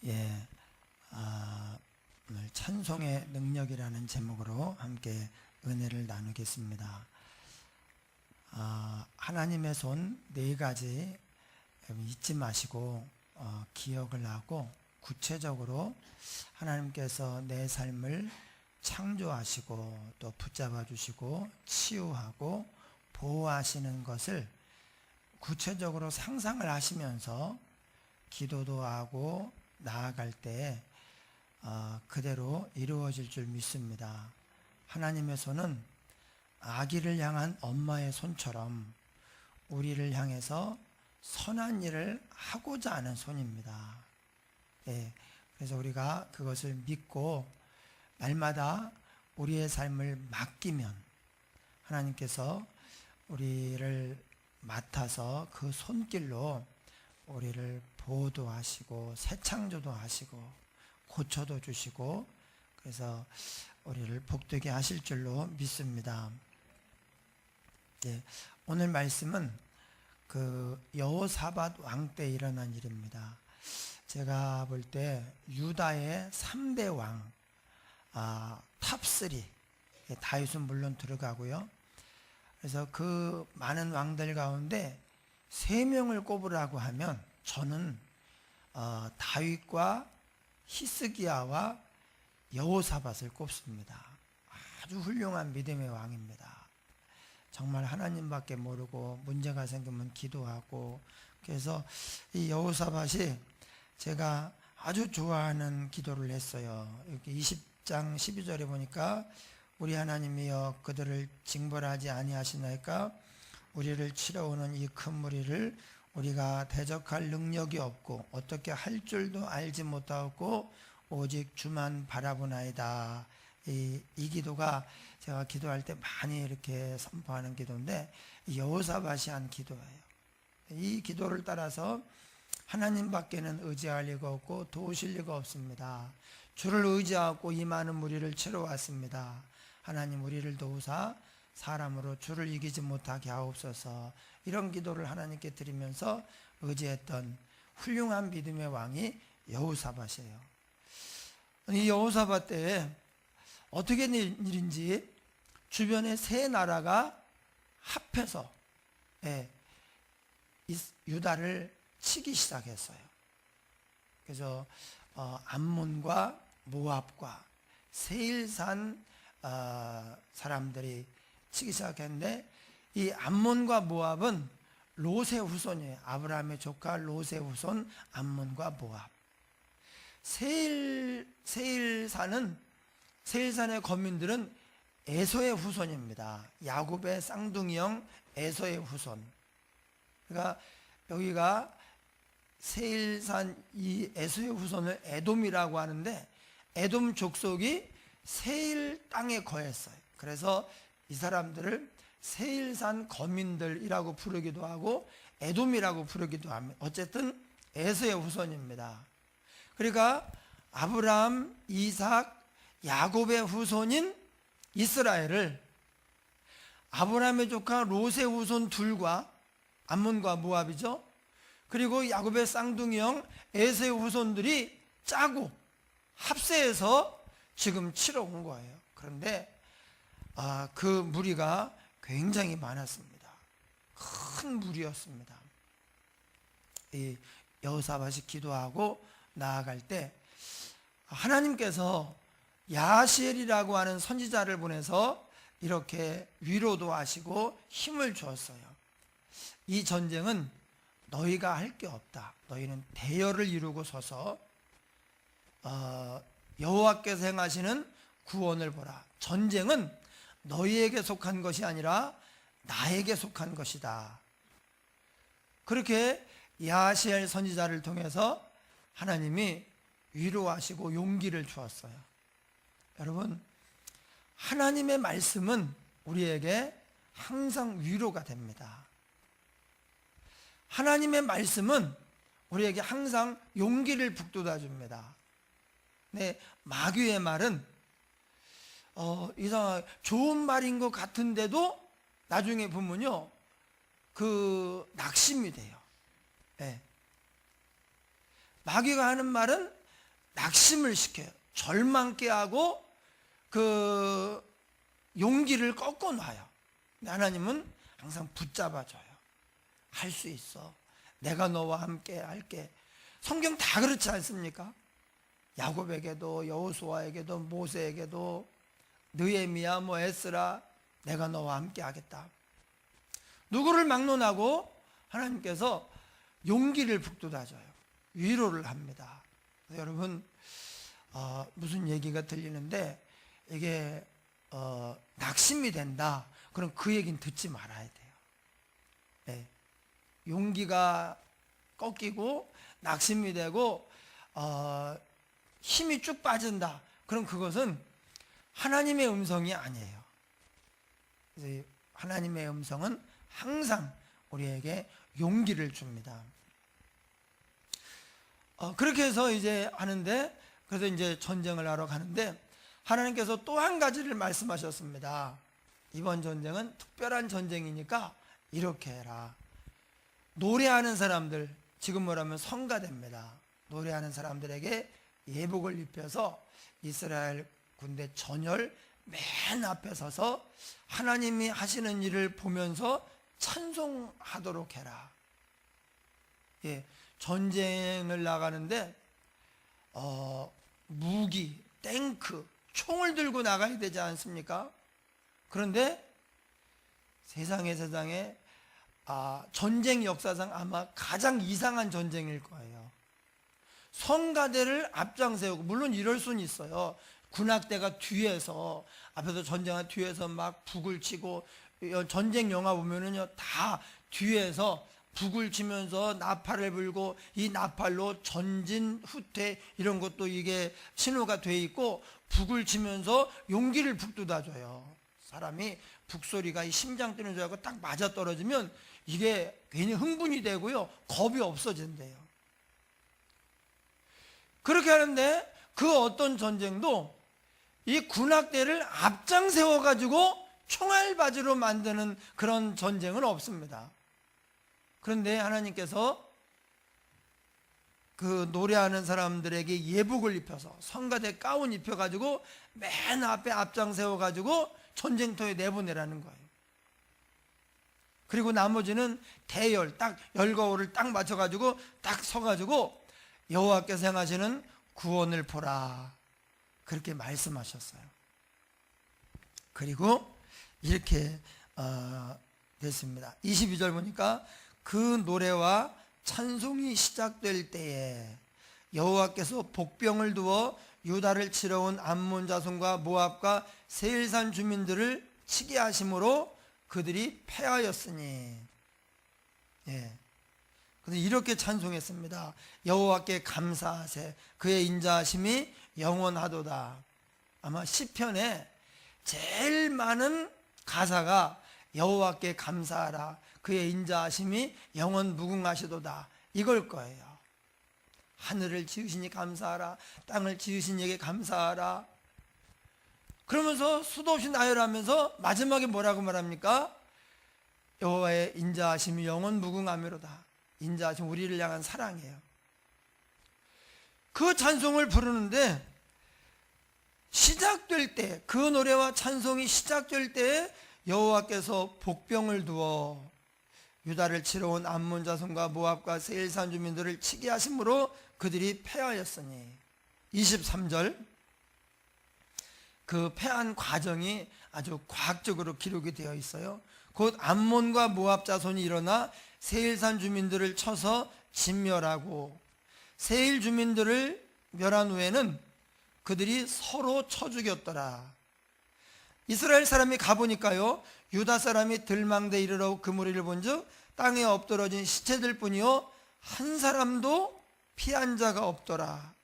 예, 오늘 찬송의 능력이라는 제목으로 함께 은혜를 나누겠습니다. 하나님의 손 네 가지 잊지 마시고 기억을 하고 구체적으로 하나님께서 내 삶을 창조하시고 또 붙잡아 주시고 치유하고 보호하시는 것을 구체적으로 상상을 하시면서 기도도 하고 나아갈 때 그대로 이루어질 줄 믿습니다. 하나님의 손은 아기를 향한 엄마의 손처럼 우리를 향해서 선한 일을 하고자 하는 손입니다. 예, 그래서 우리가 그것을 믿고 날마다 우리의 삶을 맡기면 하나님께서 우리를 맡아서 그 손길로 우리를 보호도 하시고 새 창조도 하시고 고쳐도 주시고 그래서 우리를 복되게 하실 줄로 믿습니다. 예, 오늘 말씀은 그 여호사밧 왕 때 일어난 일입니다. 제가 볼 때 유다의 3대 왕 탑3 다윗은 물론 들어가고요. 그래서 그 많은 왕들 가운데 3명을 꼽으라고 하면 저는 다윗과 히스기야와 여호사밧을 꼽습니다. 아주 훌륭한 믿음의 왕입니다. 정말 하나님밖에 모르고 문제가 생기면 기도하고 그래서 이 여호사밧이 제가 아주 좋아하는 기도를 했어요. 이렇게 20장 12절에 보니까 우리 하나님이여 그들을 징벌하지 아니하시나이까 우리를 치러오는 이 큰 무리를 우리가 대적할 능력이 없고 어떻게 할 줄도 알지 못하고 오직 주만 바라보나이다. 이 기도가 제가 기도할 때 많이 이렇게 선포하는 기도인데 여호사밧이 한 기도예요. 이 기도를 따라서 하나님밖에는 의지할 리가 없고 도우실 리가 없습니다. 주를 의지하고 이 많은 무리를 치러왔습니다. 하나님 우리를 도우사 사람으로 주를 이기지 못하게 하옵소서. 이런 기도를 하나님께 드리면서 의지했던 훌륭한 믿음의 왕이 여호사밧이에요. 이 여호사밧 때에 어떻게 된 일인지 주변의 세 나라가 합해서 유다를 치기 시작했어요. 그래서 암몬과 모압과 세일산 사람들이 치기 시작했는데 이 암몬과 모압은 롯의 후손이에요. 아브라함의 조카 롯의 후손 암몬과 모압. 세일산의 거민들은 에서의 후손입니다. 야곱의 쌍둥이 형 에서의 후손. 그러니까 여기가 세일산 이 에서의 후손을 에돔이라고 하는데 에돔 족속이 세일 땅에 거했어요. 그래서 이 사람들을 세일산 거민들이라고 부르기도 하고 에돔이라고 부르기도 합니다. 어쨌든 에서의 후손입니다. 그러니까 아브라함, 이삭, 야곱의 후손인 이스라엘을 아브라함의 조카 롯의 후손 둘과 암몬과 모압이죠. 그리고 야곱의 쌍둥이 형 에서의 후손들이 짜고 합세해서 지금 치러 온 거예요. 그런데 그 무리가 굉장히 많았습니다. 큰 무리였습니다. 이 여호사밧이 기도하고 나아갈 때 하나님께서 야시엘이라고 하는 선지자를 보내서 이렇게 위로도 하시고 힘을 주었어요. 이 전쟁은 너희가 할 게 없다. 너희는 대열을 이루고 서서 여호와께서 행하시는 구원을 보라. 전쟁은 너희에게 속한 것이 아니라 나에게 속한 것이다. 그렇게 야시엘 선지자를 통해서 하나님이 위로하시고 용기를 주었어요. 여러분, 하나님의 말씀은 우리에게 항상 위로가 됩니다. 하나님의 말씀은 우리에게 항상 용기를 북돋아 줍니다. 네, 마귀의 말은 좋은 말인 것 같은데도 나중에 보면요 낙심이 돼요. 네. 마귀가 하는 말은 낙심을 시켜요. 절망케 하고 그 용기를 꺾어놔요. 하나님은 항상 붙잡아줘요. 할 수 있어. 내가 너와 함께 할게. 성경 다 그렇지 않습니까? 야곱에게도 여호수아에게도 모세에게도 느헤미야 에스라 내가 너와 함께 하겠다. 누구를 막론하고 하나님께서 용기를 북돋아줘요. 위로를 합니다. 여러분 무슨 얘기가 들리는데 이게 낙심이 된다. 그럼 그 얘기는 듣지 말아야 돼요. 네. 용기가 꺾이고 낙심이 되고 힘이 쭉 빠진다. 그럼 그것은 하나님의 음성이 아니에요. 그래서 하나님의 음성은 항상 우리에게 용기를 줍니다. 그렇게 해서 이제 하는데, 그래서 이제 전쟁을 하러 가는데 하나님께서 또 한 가지를 말씀하셨습니다. 이번 전쟁은 특별한 전쟁이니까 이렇게 해라. 노래하는 사람들, 지금 뭐라면 성가대입니다. 노래하는 사람들에게 예복을 입혀서 이스라엘 군대 전열 맨 앞에 서서 하나님이 하시는 일을 보면서 찬송하도록 해라. 예, 전쟁을 나가는데 무기, 탱크, 총을 들고 나가야 되지 않습니까? 그런데 세상에 전쟁 역사상 아마 가장 이상한 전쟁일 거예요. 성가대를 앞장세우고, 물론 이럴 수는 있어요. 군악대가 뒤에서, 앞에서 전쟁한 뒤에서 막 북을 치고, 전쟁 영화 보면은요 다 뒤에서 북을 치면서 나팔을 불고, 이 나팔로 전진 후퇴 이런 것도 이게 신호가 돼 있고, 북을 치면서 용기를 북돋아줘요. 사람이 북소리가 이 심장 뛰는 줄 알고 딱 맞아 떨어지면 이게 괜히 흥분이 되고요, 겁이 없어진대요. 그렇게 하는데 그 어떤 전쟁도 이 군악대를 앞장 세워가지고 총알바지로 만드는 그런 전쟁은 없습니다. 그런데 하나님께서 그 노래하는 사람들에게 예복을 입혀서 성가대 가운 입혀가지고 맨 앞에 앞장 세워가지고 전쟁터에 내보내라는 거예요. 그리고 나머지는 대열, 딱 열거울을 딱 맞춰가지고 딱 서가지고 여호와께서 행하시는 구원을 보라, 그렇게 말씀하셨어요. 그리고 이렇게 됐습니다. 22절 보니까 그 노래와 찬송이 시작될 때에 여호와께서 복병을 두어 유다를 치러 온 암몬 자손과 모압과 세일산 주민들을 치게 하심으로 그들이 패하였으니. 예. 그래서 이렇게 찬송했습니다. 여호와께 감사하세, 그의 인자하심이 영원하도다. 아마 시편에 제일 많은 가사가 여호와께 감사하라, 그의 인자하심이 영원 무궁하시도다, 이걸 거예요. 하늘을 지으시니 감사하라, 땅을 지으신 이에게 감사하라. 그러면서 수도 없이 나열하면서 마지막에 뭐라고 말합니까? 여호와의 인자하심이 영원 무궁하미로다. 인자하심, 우리를 향한 사랑이에요. 그 찬송을 부르는데 시작될 때, 그 노래와 찬송이 시작될 때 여호와께서 복병을 두어 유다를 치러 온 암몬 자손과 모압과 세일산 주민들을 치게 하심으로 그들이 패하였으니. 23절, 그 패한 과정이 아주 과학적으로 기록이 되어 있어요. 곧 암몬과 모압 자손이 일어나 세일산 주민들을 쳐서 진멸하고, 세일 주민들을 멸한 후에는 그들이 서로 쳐 죽였더라. 이스라엘 사람이 가보니까요, 유다 사람이 들망대 이르러 그 무리를 본즉 땅에 엎드러진 시체들 뿐이요 한 사람도 피한 자가 없더라.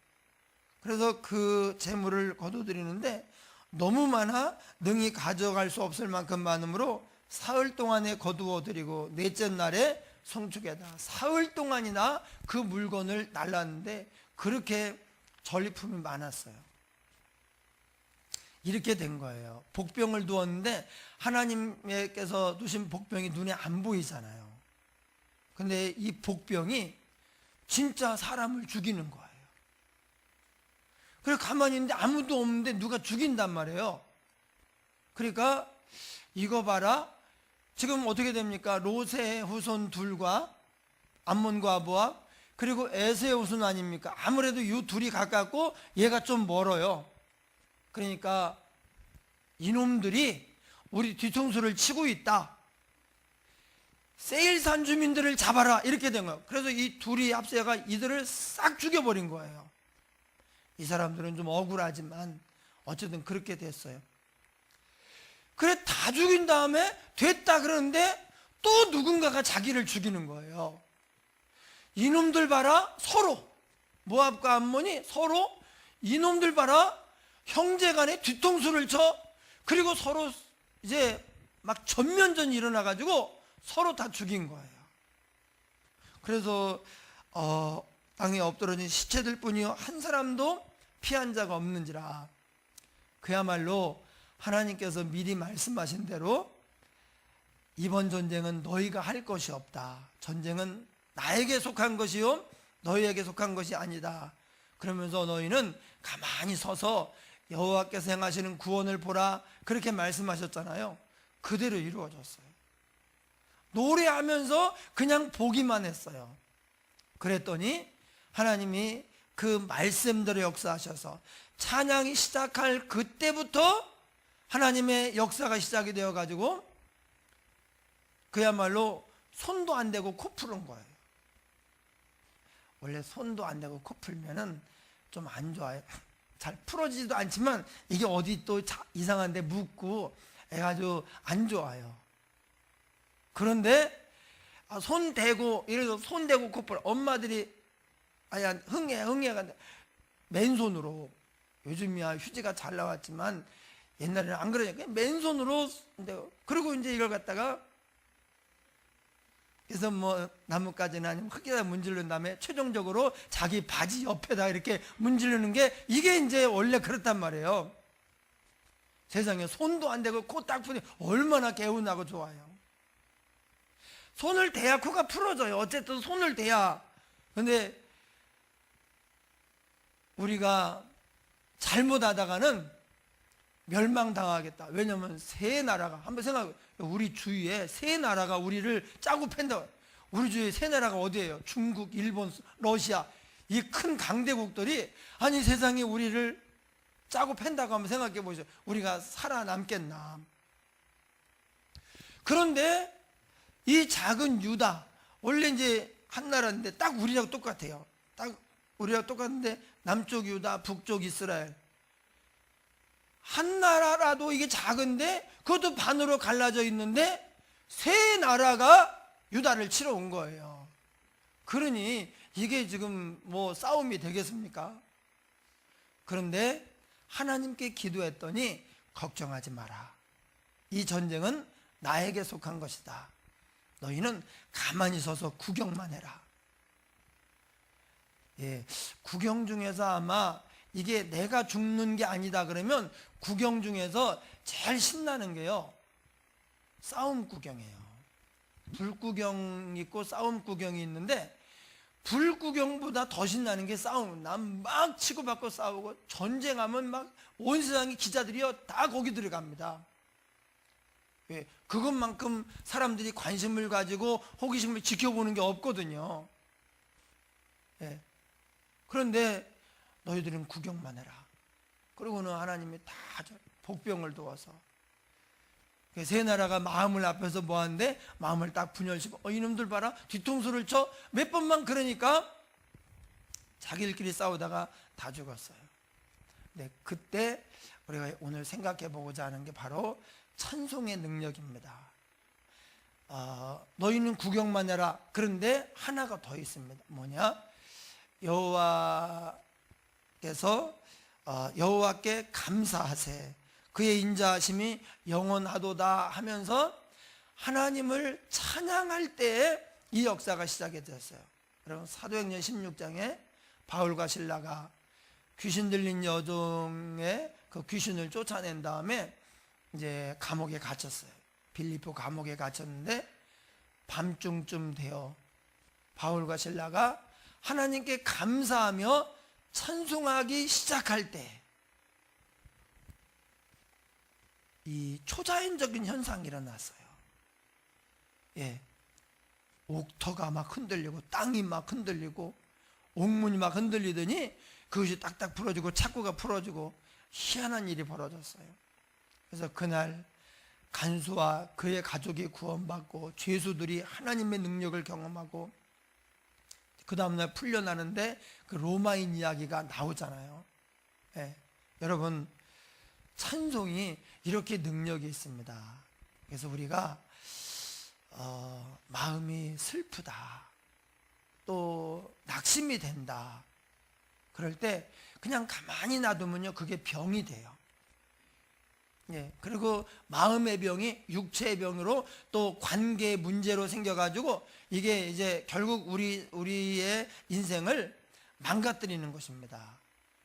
그래서 그 재물을 거둬들이는데 너무 많아 능히 가져갈 수 없을 만큼 많으므로 사흘 동안에 거두어 드리고 넷째 날에 송축에다. 사흘 동안이나 그 물건을 날랐는데 그렇게 전리품이 많았어요. 이렇게 된 거예요. 복병을 두었는데 하나님께서 두신 복병이 눈에 안 보이잖아요. 근데 이 복병이 진짜 사람을 죽이는 거예요. 그래 가만히 있는데 아무도 없는데 누가 죽인단 말이에요. 그러니까 이거 봐라. 지금 어떻게 됩니까? 롯의 후손 둘과 암몬과 모압 그리고 에서의 후손 아닙니까? 아무래도 이 둘이 가깝고 얘가 좀 멀어요. 그러니까 이놈들이 우리 뒤통수를 치고 있다. 세일산 주민들을 잡아라 이렇게 된 거예요. 그래서 이 둘이 합세가 이들을 싹 죽여버린 거예요. 이 사람들은 좀 억울하지만 어쨌든 그렇게 됐어요. 그래 다 죽인 다음에 됐다 그러는데 또 누군가가 자기를 죽이는 거예요. 이놈들 봐라. 서로 모압과 암몬이 서로 이놈들 봐라. 형제간에 뒤통수를 쳐. 그리고 서로 이제 막 전면전이 일어나가지고 서로 다 죽인 거예요. 그래서 땅에 엎드러진 시체들 뿐이요 한 사람도 피한 자가 없는지라. 그야말로 하나님께서 미리 말씀하신 대로 이번 전쟁은 너희가 할 것이 없다. 전쟁은 나에게 속한 것이요 너희에게 속한 것이 아니다. 그러면서 너희는 가만히 서서 여호와께서 행하시는 구원을 보라 그렇게 말씀하셨잖아요. 그대로 이루어졌어요. 노래하면서 그냥 보기만 했어요. 그랬더니 하나님이 그 말씀대로 역사하셔서 찬양이 시작할 그때부터 하나님의 역사가 시작이 되어가지고 그야말로 손도 안 대고 코 푸는 거예요. 원래 손도 안 대고 코 풀면은 좀 안 좋아요. 잘 풀어지지도 않지만 이게 어디 또 이상한데 묻고 해가지고 안 좋아요. 그런데 손 대고 이래서 손 대고 코 풀어. 엄마들이 아야 흥해 간다. 맨손으로 요즘이야 휴지가 잘 나왔지만 옛날에는 안 그러니까 맨손으로 그리고 이제 이걸 갖다가 그래서 뭐 나뭇가지나 아니면 흙에다 문지른 다음에 최종적으로 자기 바지 옆에다 이렇게 문지르는 게 이게 이제 원래 그렇단 말이에요. 세상에 손도 안 대고 코 딱 푸니 얼마나 개운하고 좋아요. 손을 대야 코가 풀어져요. 어쨌든 손을 대야. 근데 우리가 잘못하다가는 멸망당하겠다. 왜냐하면 세 나라가 한번 생각해. 우리 주위에 세 나라가 우리를 짜고 팬다. 우리 주위에 세 나라가 어디예요? 중국, 일본, 러시아 이 큰 강대국들이 아니 세상에 우리를 짜고 팬다고 한번 생각해 보시죠. 우리가 살아남겠나? 그런데 이 작은 유다 원래 이제 한 나라인데 딱 우리랑 똑같아요. 딱 우리랑 똑같은데 남쪽 유다, 북쪽 이스라엘 한 나라라도 이게 작은데 그것도 반으로 갈라져 있는데 세 나라가 유다를 치러 온 거예요. 그러니 이게 지금 뭐 싸움이 되겠습니까? 그런데 하나님께 기도했더니 걱정하지 마라. 이 전쟁은 나에게 속한 것이다. 너희는 가만히 서서 구경만 해라. 예, 구경 중에서 아마 이게 내가 죽는 게 아니다 그러면 구경 중에서 제일 신나는 게요 싸움 구경이에요. 불구경 있고 싸움 구경이 있는데 불구경보다 더 신나는 게 싸움. 난 막 치고받고 싸우고 전쟁하면 막 온 세상의 기자들이요 다 거기 들어갑니다. 예, 그것만큼 사람들이 관심을 가지고 호기심을 지켜보는 게 없거든요. 예, 그런데 너희들은 구경만 해라. 그러고는 하나님이 다 복병을 도와서 세 나라가 마음을 앞에서 뭐하는데 마음을 딱 분열시키고 이놈들 봐라 뒤통수를 쳐 몇 번만 그러니까 자기들끼리 싸우다가 다 죽었어요. 네, 그때 우리가 오늘 생각해 보고자 하는 게 바로 찬송의 능력입니다. 너희는 구경만 해라. 그런데 하나가 더 있습니다. 뭐냐? 여호와께 감사하세. 그의 인자하심이 영원하도다 하면서 하나님을 찬양할 때에 이 역사가 시작이 되었어요. 여러분 사도행전 16장에 바울과 실라가 귀신 들린 여종의 그 귀신을 쫓아낸 다음에 이제 감옥에 갇혔어요. 빌립보 감옥에 갇혔는데 밤중쯤 되어 바울과 실라가 하나님께 감사하며 찬송하기 시작할 때 이 초자연적인 현상이 일어났어요. 예, 옥터가 막 흔들리고 땅이 막 흔들리고 옥문이 막 흔들리더니 그것이 딱딱 풀어지고 착구가 풀어지고 희한한 일이 벌어졌어요. 그래서 그날 간수와 그의 가족이 구원받고 죄수들이 하나님의 능력을 경험하고 그 다음날 풀려나는데 그 로마인 이야기가 나오잖아요. 예, 여러분 찬송이 이렇게 능력이 있습니다. 그래서 우리가 마음이 슬프다, 또 낙심이 된다, 그럴 때 그냥 가만히 놔두면요 그게 병이 돼요. 예, 그리고 마음의 병이 육체의 병으로 또 관계의 문제로 생겨가지고 이게 이제 결국 우리의 인생을 망가뜨리는 것입니다.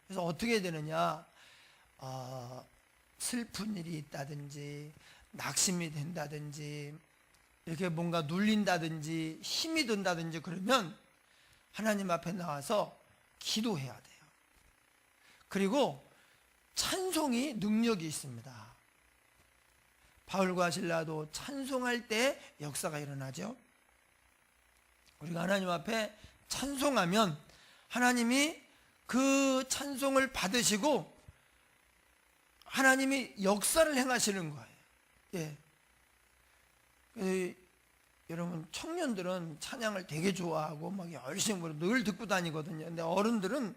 그래서 어떻게 되느냐, 슬픈 일이 있다든지 낙심이 된다든지 이렇게 뭔가 눌린다든지 힘이 든다든지 그러면 하나님 앞에 나와서 기도해야 돼요. 그리고 찬송이 능력이 있습니다. 바울과 실라도 찬송할 때 역사가 일어나죠. 우리가 하나님 앞에 찬송하면 하나님이 그 찬송을 받으시고 하나님이 역사를 행하시는 거예요. 예. 여러분 청년들은 찬양을 되게 좋아하고 막 열심히 늘 듣고 다니거든요. 근데 어른들은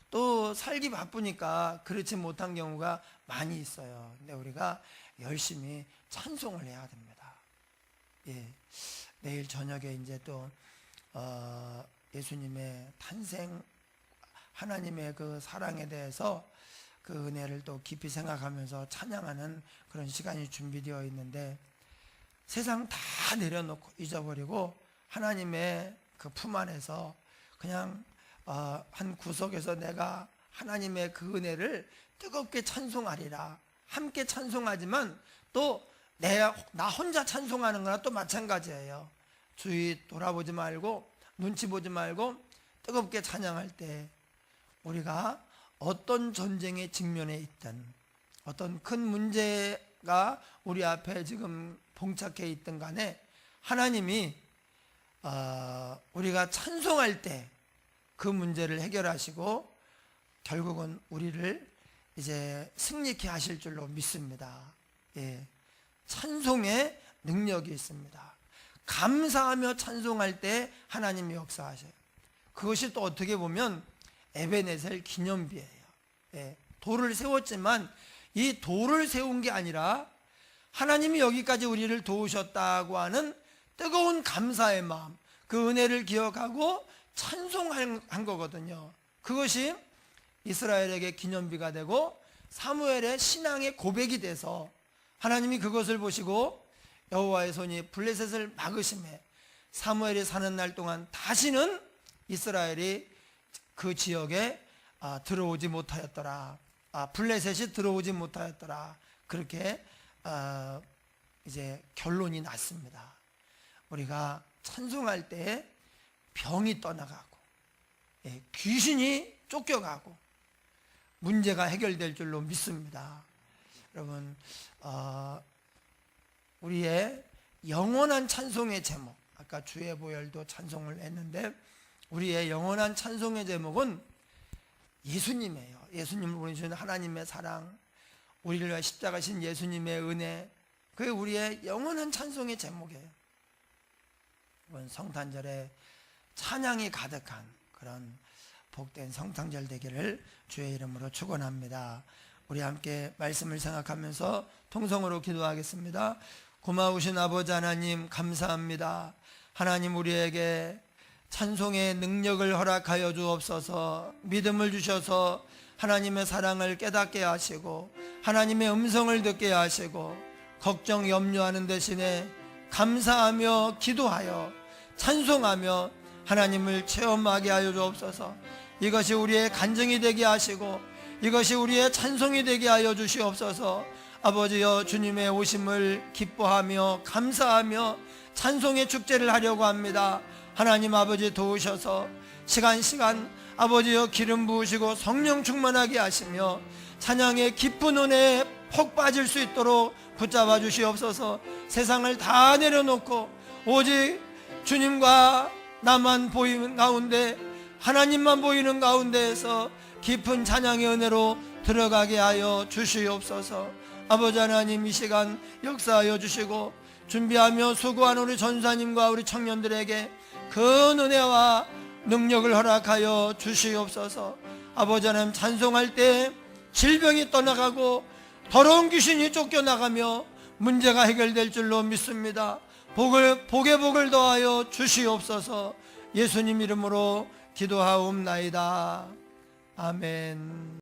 또 살기 바쁘니까 그렇지 못한 경우가 많이 있어요. 근데 우리가 열심히 찬송을 해야 됩니다. 예. 내일 저녁에 이제 또 예수님의 탄생, 하나님의 그 사랑에 대해서 그 은혜를 또 깊이 생각하면서 찬양하는 그런 시간이 준비되어 있는데, 세상 다 내려놓고 잊어버리고 하나님의 그 품 안에서 그냥 한 구석에서 내가 하나님의 그 은혜를 뜨겁게 찬송하리라. 함께 찬송하지만 또 나 혼자 찬송하는 거나 또 마찬가지예요. 주위 돌아보지 말고 눈치 보지 말고 뜨겁게 찬양할 때 우리가 어떤 전쟁에 직면해 있든 어떤 큰 문제가 우리 앞에 지금 봉착해 있든 간에 하나님이 우리가 찬송할 때 그 문제를 해결하시고 결국은 우리를 이제 승리케 하실 줄로 믿습니다. 예. 찬송의 능력이 있습니다. 감사하며 찬송할 때 하나님이 역사하셔요. 그것이 또 어떻게 보면 에베네셀 기념비예요. 예. 돌을 세웠지만 이 돌을 세운 게 아니라 하나님이 여기까지 우리를 도우셨다고 하는 뜨거운 감사의 마음, 그 은혜를 기억하고 찬송한 거거든요. 그것이 이스라엘에게 기념비가 되고 사무엘의 신앙의 고백이 돼서 하나님이 그것을 보시고 여호와의 손이 블레셋을 막으심에 사무엘이 사는 날 동안 다시는 이스라엘이 그 지역에 들어오지 못하였더라. 블레셋이 들어오지 못하였더라. 그렇게 이제 결론이 났습니다. 우리가 찬송할 때 병이 떠나가고 귀신이 쫓겨가고 문제가 해결될 줄로 믿습니다. 여러분 우리의 영원한 찬송의 제목, 아까 주의 보혈도 찬송을 했는데 우리의 영원한 찬송의 제목은 예수님이에요. 예수님을 보내주신 하나님의 사랑, 우리를 위해 십자가신 예수님의 은혜, 그게 우리의 영원한 찬송의 제목이에요. 이번 성탄절에 찬양이 가득한 그런 복된 성탄절 되기를 주의 이름으로 축원합니다. 우리 함께 말씀을 생각하면서 통성으로 기도하겠습니다. 고마우신 아버지 하나님 감사합니다. 하나님 우리에게 찬송의 능력을 허락하여 주옵소서. 믿음을 주셔서 하나님의 사랑을 깨닫게 하시고 하나님의 음성을 듣게 하시고 걱정 염려하는 대신에 감사하며 기도하여 찬송하며 하나님을 체험하게 하여 주옵소서. 이것이 우리의 간증이 되게 하시고 이것이 우리의 찬송이 되게 하여 주시옵소서. 아버지여, 주님의 오심을 기뻐하며 감사하며 찬송의 축제를 하려고 합니다. 하나님 아버지 도우셔서 시간 아버지여 기름 부으시고 성령 충만하게 하시며 찬양의 깊은 은혜에 폭 빠질 수 있도록 붙잡아 주시옵소서. 세상을 다 내려놓고 오직 주님과 나만 보이는 가운데, 하나님만 보이는 가운데에서 깊은 찬양의 은혜로 들어가게 하여 주시옵소서. 아버지 하나님, 이 시간 역사하여 주시고 준비하며 수고한 우리 전사님과 우리 청년들에게 그 은혜와 능력을 허락하여 주시옵소서. 아버지 하나님, 찬송할 때 질병이 떠나가고 더러운 귀신이 쫓겨나가며 문제가 해결될 줄로 믿습니다. 복에 복을 더하여 주시옵소서. 예수님 이름으로 기도하옵나이다. 아멘.